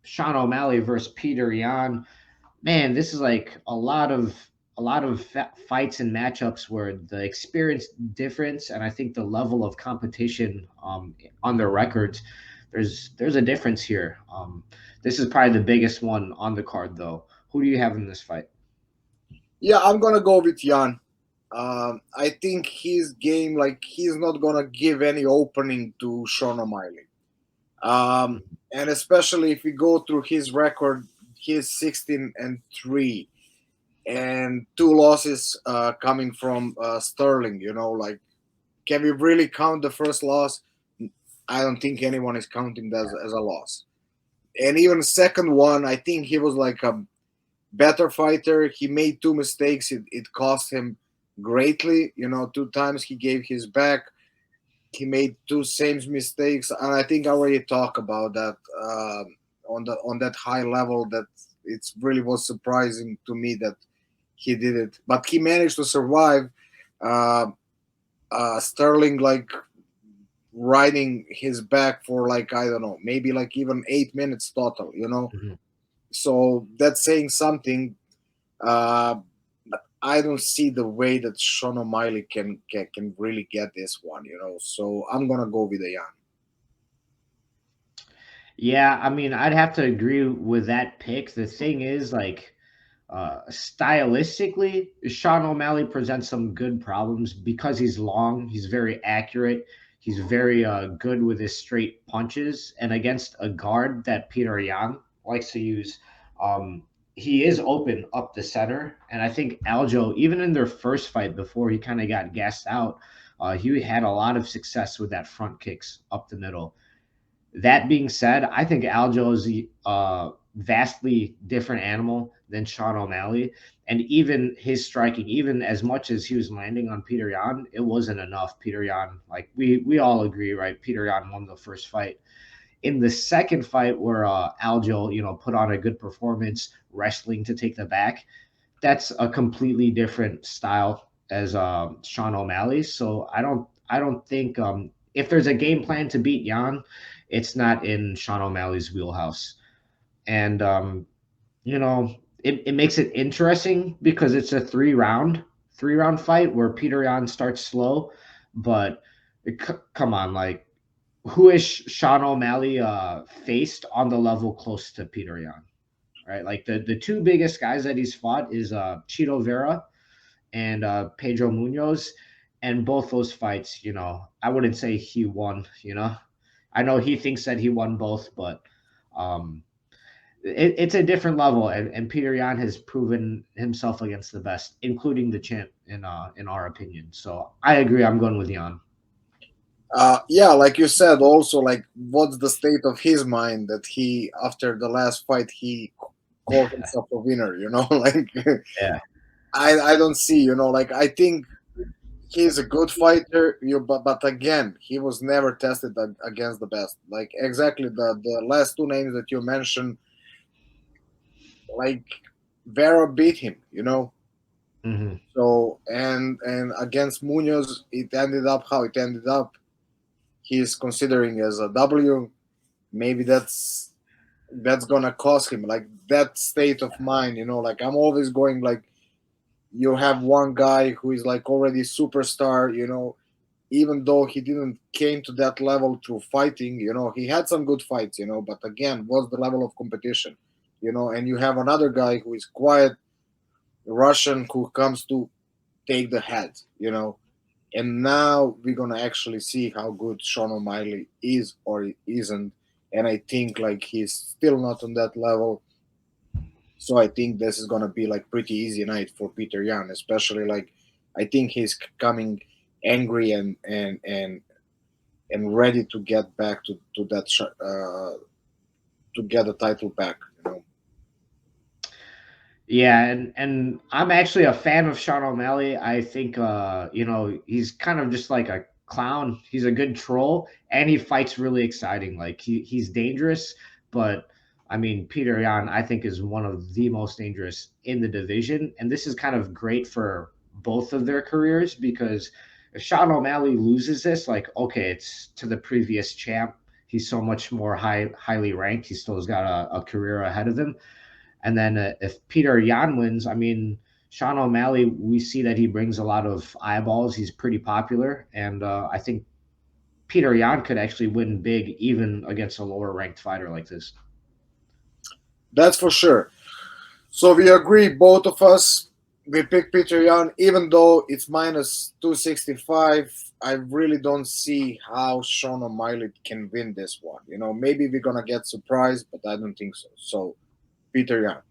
Sean O'Malley versus Peter Yan. Man, this is like a lot of fights and matchups where the experience difference and I think the level of competition on their records, there's a difference here. This is probably the biggest one on the card, though. Who do you have in this fight? Yeah, I'm gonna go with Jan. I think his game, like he's not gonna give any opening to Sean O'Malley. And especially if we go through his record, he's 16-3, and two losses coming from Sterling. Like, can we really count the first loss? I don't think anyone is counting that as a loss. And even second one, I think he was like a better fighter. He made two mistakes. It cost him greatly. Two times he gave his back. He made two same mistakes, and I think I already talked about that on that high level. That it really was surprising to me that he did it, but he managed to survive. Uh, Sterling like riding his back for like I don't know, maybe like even 8 minutes total. Mhm. So that's saying something. Uh, but I don't see the way that Sean O'Malley can really get this one. So I'm gonna go with a Yan. Yeah, I mean, I'd have to agree with that pick. The thing is, like, stylistically, Sean O'Malley presents some good problems because he's long, he's very accurate, he's very good with his straight punches, and against a guard that Peter Yan likes to use, um, he is open up the center. And I think Aljo, even in their first fight before he kind of got gassed out, he had a lot of success with that front kicks up the middle. That being said, I think Aljo is a vastly different animal than Sean O'Malley. And even his striking, even as much as he was landing on Peter Yan, it wasn't enough. Peter Yan, like we all agree, right? Peter Yan won the first fight. In the second fight, where Aljo, put on a good performance, wrestling to take the back, that's a completely different style as Sean O'Malley. So I don't think if there's a game plan to beat Yan, it's not in Sean O'Malley's wheelhouse. And it makes it interesting because it's a three round fight where Peter Yan starts slow, but come on, like who has Sean O'Malley faced on the level close to Peter Yan? Right, like the two biggest guys that he's fought is Chito Vera and Pedro Munoz, and both those fights, I wouldn't say he won. I know he thinks that he won both, but um, it's a different level, and Peter Yan has proven himself against the best, including the champ in our opinion. So I agree. I'm going with Yan. Yeah, like you said, also like what's the state of his mind that he after the last fight he called himself a winner? Like Yeah. I don't see. Like I think he's a good fighter. But again, he was never tested against the best. Like exactly the last two names that you mentioned, like Vera beat him. Hmm. So and against Munoz, it ended up how it ended up. He's considering as a W. Maybe that's gonna cost him like that state of mind. Like I'm always going like you have one guy who is like already superstar. Even though he didn't came to that level through fighting. He had some good fights. But again, what's the level of competition? And you have another guy who is quiet Russian who comes to take the head. And now we're gonna actually see how good Sean O'Malley is or isn't. And I think like he's still not on that level. So I think this is gonna be like pretty easy night for Peter Yan, especially like I think he's coming angry and ready to get back to that to get the title back. Yeah, and I'm actually a fan of Sean O'Malley. I think he's kind of just like a clown. He's a good troll and he fights really exciting. Like he's dangerous, but I mean Peter Yan I think is one of the most dangerous in the division, and this is kind of great for both of their careers because if Sean O'Malley loses this, like okay, it's to the previous champ. he's so much more highly ranked. He still has got a career ahead of him. And then if Peter Yan wins, I mean, Sean O'Malley, we see that he brings a lot of eyeballs. He's pretty popular, and I think Peter Yan could actually win big, even against a lower ranked fighter like this. That's for sure. So we agree, both of us. We pick Petr Yan, even though it's minus 265. I really don't see how Sean O'Malley can win this one. Maybe we're gonna get surprised, but I don't think so. So, Petr Yan.